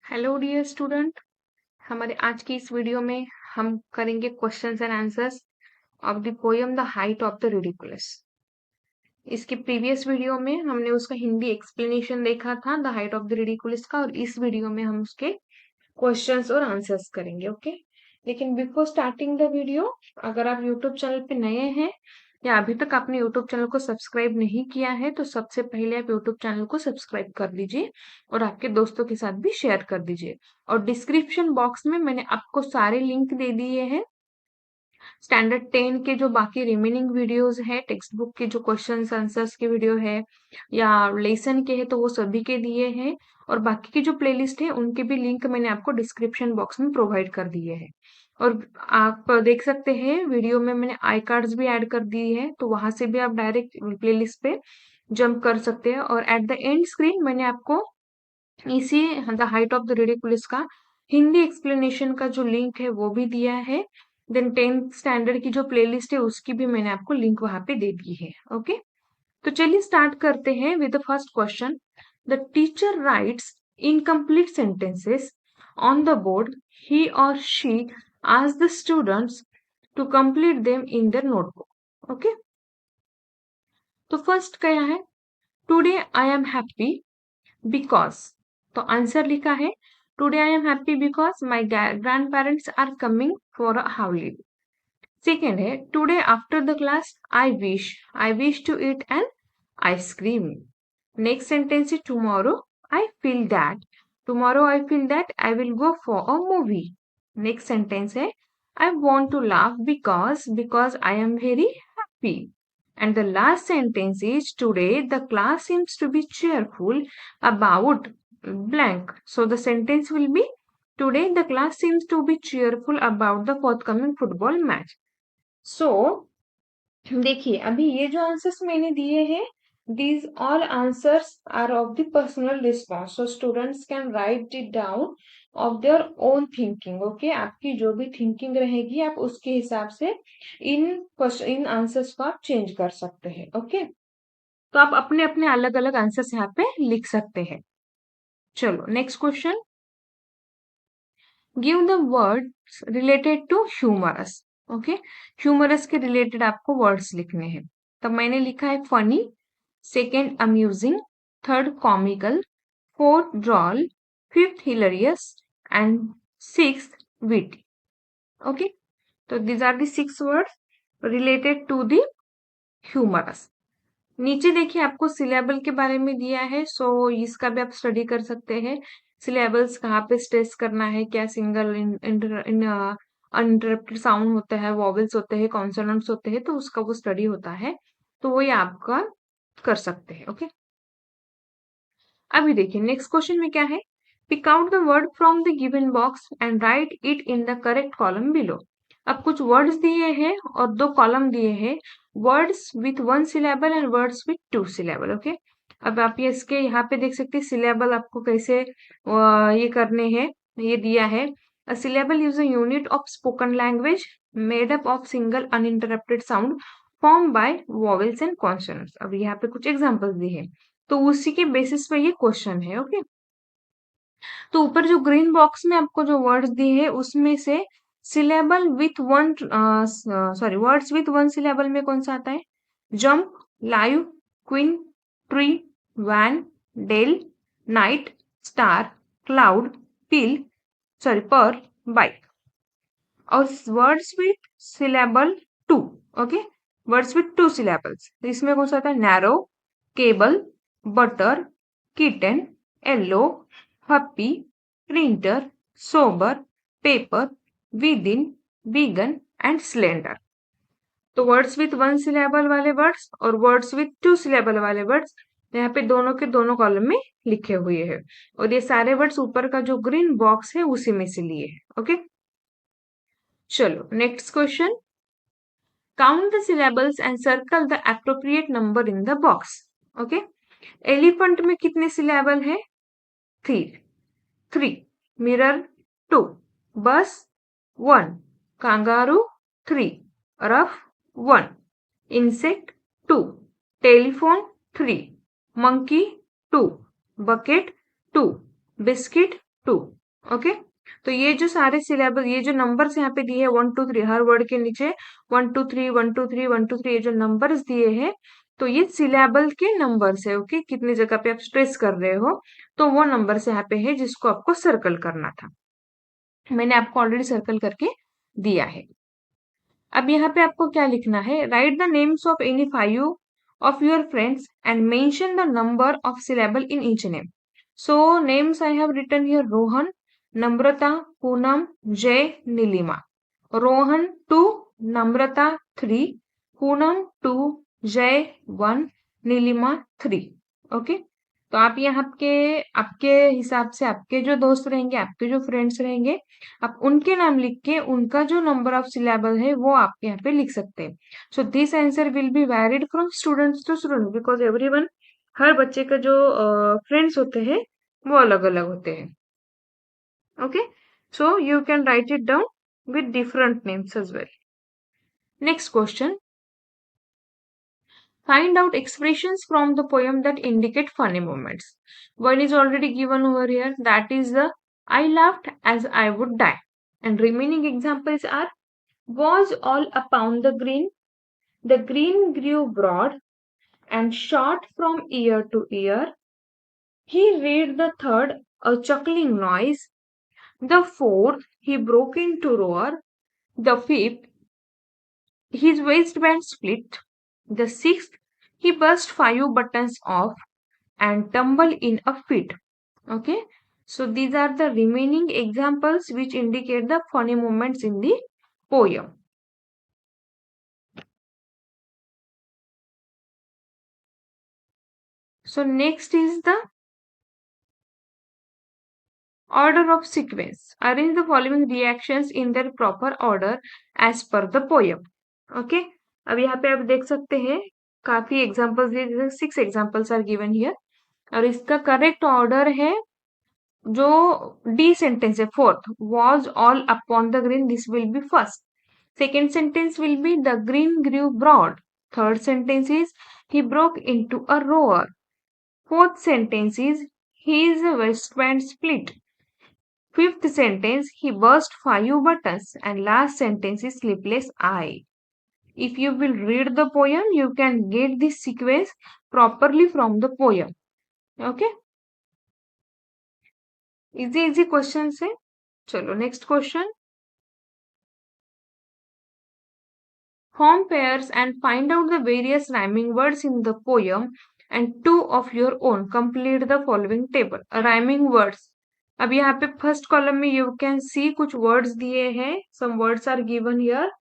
Hello dear student. हमारे आज की इस वीडियो में हम करेंगे questions and answers of the poem the height of the ridiculous. इसके प्रीवियस वीडियो में हमने उसका हिंदी एक्सप्लेनेशन देखा था the height of the ridiculous का, और इस वीडियो में हम उसके क्वेश्चंस और आंसर्स करेंगे। ओके, लेकिन बिफोर स्टार्टिंग द वीडियो, अगर आप यूट्यूब चैनल पे नए हैं या अभी तक आपने यूट्यूब चैनल को सब्सक्राइब नहीं किया है तो सबसे पहले आप यूट्यूब चैनल को सब्सक्राइब कर लीजिए और आपके दोस्तों के साथ भी शेयर कर दीजिए। और डिस्क्रिप्शन बॉक्स में मैंने आपको सारे लिंक दे दिए हैं। स्टैंडर्ड 10 के जो बाकी रिमेनिंग वीडियोस है, टेक्स्ट बुक के जो क्वेश्चंस आंसर्स के वीडियो है या लेसन के है तो वो सभी के दिए हैं, और बाकी की जो प्लेलिस्ट है उनके भी लिंक मैंने आपको डिस्क्रिप्शन बॉक्स में प्रोवाइड कर दिए हैं। और आप देख सकते हैं वीडियो में मैंने आई कार्ड्स भी ऐड कर दिए हैं, तो वहां से भी आप डायरेक्ट प्लेलिस्ट पे जंप कर सकते हैं। और एट द एंड स्क्रीन मैंने आपको इसी the height of the ridiculous का हिंदी एक्सप्लेनेशन का जो लिंक है वो भी दिया है। देन 10th स्टैंडर्ड की जो प्लेलिस्ट है उसकी भी मैंने आपको लिंक वहां पे दे दी है। ओके, तो चलिए स्टार्ट करते हैं with the first question. The teacher writes incomplete sentences on the board. He or she ask the students to complete them in their notebook. Okay, तो फर्स्ट क्या है? Today I am happy because, तो answer लिखा है today I am happy because my grand parents are coming for a holiday. Second है today after the class I wish to eat an ice cream. Next sentence है tomorrow I feel that I will go for a movie. Next sentence है I want to laugh because I am very happy. And the last sentence is today the class seems to be cheerful about blank. So the sentence will be today the class seems to be cheerful about the forthcoming football match. So देखिए अभी ये जो answers मैंने दिए हैं, these all answers are of the personal response. So students can write it down of their own thinking. Okay, आपकी जो भी थिंकिंग रहेगी आप उसके हिसाब से इन आंसर्स को आप चेंज कर सकते हैं। ओके, तो आप अपने अपने अलग अलग आंसर्स यहाँ पे लिख सकते हैं। चलो next question. Give the words related to humorous. Okay, humorous के रिलेटेड आपको वर्ड्स लिखने हैं। तो मैंने लिखा है funny, second amusing, third comical, fourth droll, fifth hilarious and sixth witty. Okay, तो these are the 6 words related to the humorous. नीचे देखिए आपको सिलेबल के बारे में दिया है, सो इसका भी आप स्टडी कर सकते हैं। सिलेबल्स कहाँ पे स्ट्रेस करना है, क्या सिंगल अनइंटरप्टेड साउंड होता है, वॉवेल्स होते हैं, कॉन्सोनेंट्स होते हैं, तो उसका वो स्टडी होता है, तो वो ये आपका कर सकते हैं। ओके, अभी देखिए नेक्स्ट क्वेश्चन में क्या है। Pick out the word from the given box and write it in the correct column below. अब कुछ वर्ड्स दिए हैं और 2 कॉलम दिए हैं, words with 1 syllable and words with 2 syllable. Okay, अब आप ये इसके यहाँ पे देख सकते हैं सिलेबल आपको कैसे ये करने हैं। ये दिया है a syllable is a unit of spoken language made up of single uninterrupted sound form by vowels and consonants. अब यहाँ पे कुछ एग्जांपल्स दिए हैं, तो उसी के बेसिस पे ये क्वेश्चन है। ओके, तो ऊपर जो ग्रीन बॉक्स में आपको जो वर्ड्स दिए हैं उसमें से syllable with one words with 1 syllable में कौन सा आता है? Jump, live, queen, tree, van, dale, night, star, cloud, purr, bike. और words with syllable 2, okay, words with 2 syllables, इसमें कौन सा आता है? Narrow, cable, butter, kitten, yellow, happy, printer, sober, paper, within, vegan and slender. तो words with 1 syllable वाले words और words with 2 syllable वाले वर्ड्स यहाँ पे दोनों के दोनों कॉलम में लिखे हुए हैं, और ये सारे वर्ड्स ऊपर का जो ग्रीन बॉक्स है उसी में से लिए हैं। ओके, चलो next question. Count the syllables and circle the appropriate number in the box. Okay, elephant में कितने सिलेबल है? 3, मिरर 2, बस 1, kangaroo 3, rough 1, insect 2, telephone 3, monkey 2, bucket 2, biscuit 2। Okay, तो ये जो सारे सिलेबस, ये जो नंबर्स यहाँ पे दिए हैं 1 2 3, हर वर्ड के नीचे 1 2 3 1 2 3 1 2 3, ये जो नंबर्स दिए हैं तो ये सिलेबल के नंबर्स है। ओके, कितनी जगह पे आप स्ट्रेस कर रहे हो तो वो नंबर्स यहाँ पे है जिसको आपको सर्कल करना था। मैंने आपको ऑलरेडी सर्कल करके दिया है। अब यहाँ पे आपको क्या लिखना है, right the names of any 5 of your friends and mention the number of syllable in each name. So names I have written here: Rohan, Namrata, Poonam, Jay, Nilima. Rohan 2, Namrata 3, Poonam 2, Jay 1, Nilima 3. Okay, तो आप यहाँ आपके आपके हिसाब से आपके जो दोस्त रहेंगे, आपके जो फ्रेंड्स रहेंगे, आप उनके नाम लिख के उनका जो नंबर ऑफ सिलेबल है वो आप यहाँ पे लिख सकते हैं। So this answer will be varied from students to student because everyone, हर बच्चे का जो फ्रेंड्स होते हैं वो अलग अलग होते हैं। Okay, so you can write it down with different names as well. Next question. Find out expressions from the poem that indicate funny moments. One is already given over here, that is the I laughed as I would die. And remaining examples are was all upon the green grew broad and shot from ear to ear. He read the third, a chuckling noise. The fourth, he broke into roar. The fifth, his waistband split. The sixth, he burst 5 buttons off and tumbled in a fit. Okay, so these are the remaining examples which indicate the funny moments in the poem. So next is the order of sequence. Arrange the following reactions in their proper order as per the poem. Okay, अब यहाँ पे आप देख सकते हैं काफी examples दिए, जैसे 6 एग्जाम्पल्स आर गिवन हियर, और इसका करेक्ट ऑर्डर है जो डी सेंटेंस है fourth, was all upon the green, this will be first. Second sentence will be the green grieve broad. Third sentence is he broke into a roar. Fourth sentence is his waistband split. Fifth sentence, he burst 5 buttons. And last sentence is sleepless eye. If you will read the poem, you can get this sequence properly from the poem. Okay? Easy question है. चलो next question. Form pairs and find out the various rhyming words in the poem and 2 of your own. Complete the following table. Rhyming words. अब यहाँ पे first column में you can see कुछ words दिए हैं, some words are given here,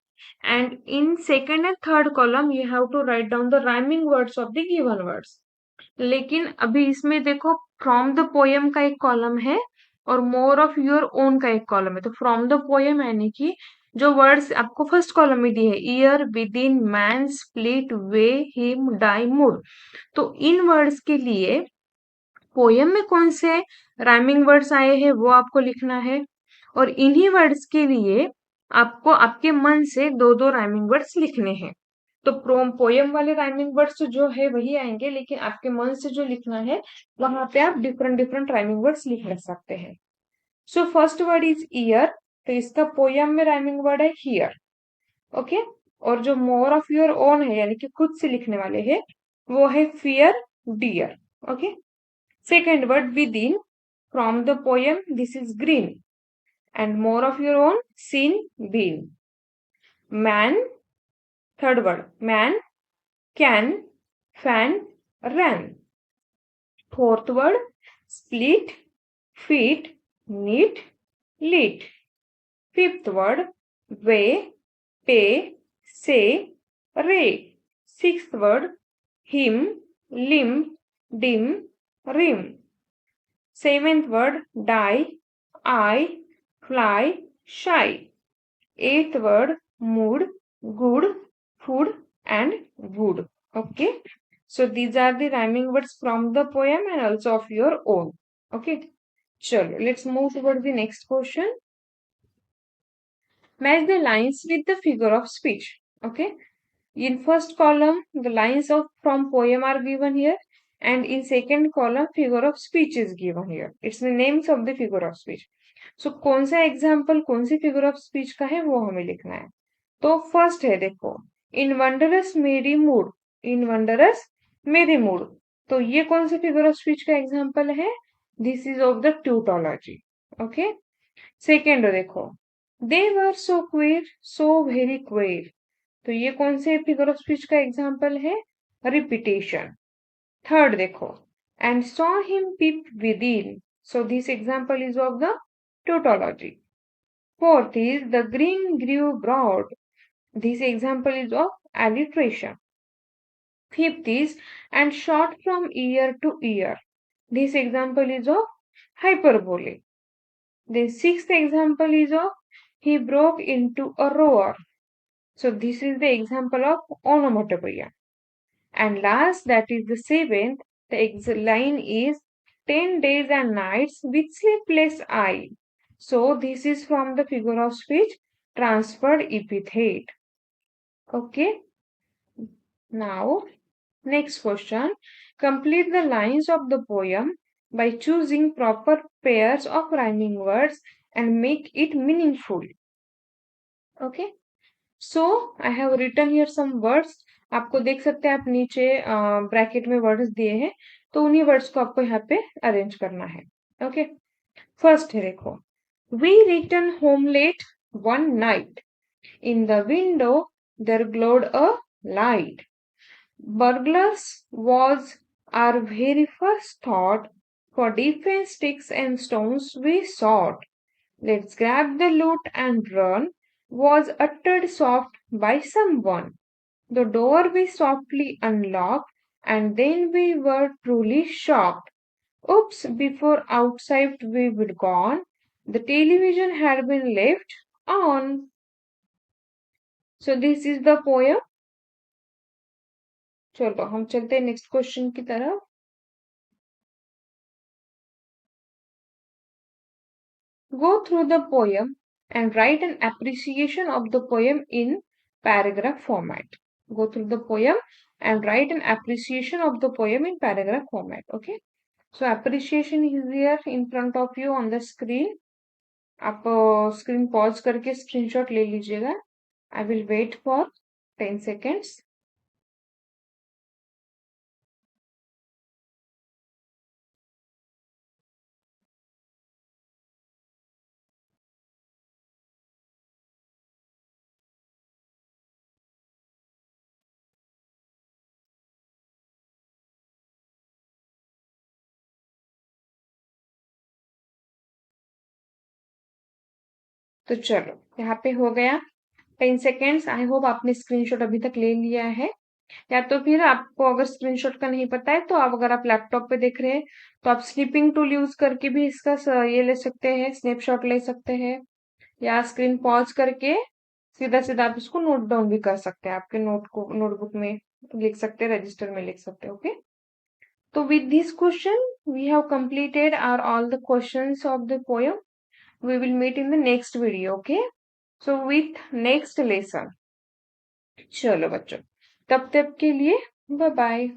and in second and third column you have to write down the rhyming words of the given words. लेकिन अभी इसमें देखो फ्रॉम द पोयम का एक कॉलम है और मोर ऑफ योर ओन का एक कॉलम है. तो फ्रॉम द पोयम यानी कि जो वर्ड्स आपको फर्स्ट कॉलम में दिए है, year, within, man, split, way, him, die, mood, तो इन वर्ड्स के लिए पोयम में कौन से राइमिंग वर्ड्स आए हैं वो आपको लिखना है, और इन्हीं वर्ड्स के लिए आपको आपके मन से 2 2 राइमिंग वर्ड्स लिखने हैं. तो पोयम वाले राइमिंग वर्ड्स जो है वही आएंगे, लेकिन आपके मन से जो लिखना है वहां पे आप डिफरेंट डिफरेंट राइमिंग वर्ड्स लिख सकते हैं. So first word is year, तो इसका पोयम में राइमिंग वर्ड है हियर. ओके, और जो मोर ऑफ योर ओन है यानी कि खुद से लिखने वाले हैं वो है fear, dear. Okay, second word within, from the poem this is green, and more of your own, seen, been. Man, third word, man, can, fan, ran. Fourth word, split, feet, knit, lit. Fifth word, way, pay, say, ray. Sixth word, him, limb, dim, rim. Seventh word, die, I, fly, shy. Eighth word, mood, good, food, and wood. Okay, so these are the rhyming words from the poem and also of your own. Okay, chalo, let's move towards the next question. Match the lines with the figure of speech. Okay, in first column the lines of from poem are given here. and in second column figure of speech is given here. It's the names of the figure of speech. So कौन सा example कौन सी figure of speech का है वो हमें लिखना है. तो फर्स्ट है देखो, in wondrous merry mood, in wondrous merry mood. तो ये कौन सी फिगर ऑफ स्पीच का एग्जाम्पल है? This is of the tautology. Okay. Second देखो, they were so क्वेर, so very क्वेर. तो ये कौन से फिगर ऑफ स्पीच का एग्जाम्पल है? रिपीटेशन. थर्ड देखो, and saw him peep within. So this example is of the tautology. Fourth is the green grew broad. This example is of alliteration. Fifth is and shot from ear to ear. This example is of hyperbole. The sixth example is of he broke into a roar. So this is the example of onomatopoeia. And last, that is the seventh, the line is 10 days and nights with sleepless eye. So this is from the figure of speech transferred epithet. Okay. Now, next question. Complete the lines of the poem by choosing proper pairs of rhyming words and make it meaningful. Okay. So I have written here some words. आपको देख सकते हैं, आप नीचे bracket में words दिए हैं, तो उन्हीं वर्ड्स को आपको यहाँ पे अरेंज करना है. ओके. फर्स्ट है देखो, we return home late one night, in the window there glowed a light, burglars was our very first thought, for defense sticks and stones we sought. Let's grab the loot and run, was uttered soft by someone. The door we softly unlocked, and then we were truly shocked. Oops, before outside we were gone, the television had been left on. So this is the poem. चलो हम चलते हैं next question की तरफ. Go through the poem and write an appreciation of the poem in paragraph format. Go through the poem and write an appreciation of the poem in paragraph format. Okay. So appreciation is here in front of you on the screen. आप screen pause करके screenshot ले लीजिएगा. I will wait for 10 seconds. तो चलो यहाँ पे हो गया 10 seconds. आई होप आपने स्क्रीनशॉट अभी तक ले लिया है, या तो फिर आपको अगर स्क्रीनशॉट का नहीं पता है तो आप अगर आप लैपटॉप पे देख रहे हैं तो आप स्निपिंग टूल यूज करके भी इसका ये ले सकते हैं, स्नैपशॉट ले सकते हैं, या स्क्रीन पॉज करके सीधा सीधा आप इसको नोट डाउन भी कर सकते हैं, आपके नोटबुक में लिख सकते हैं, रजिस्टर में लिख सकते हैं. ओके. तो with this question we have completed are all the questions of the poem. We will meet in the next video. Okay. So with next lesson. चलो बच्चों, तब तक के लिए बाय बाय.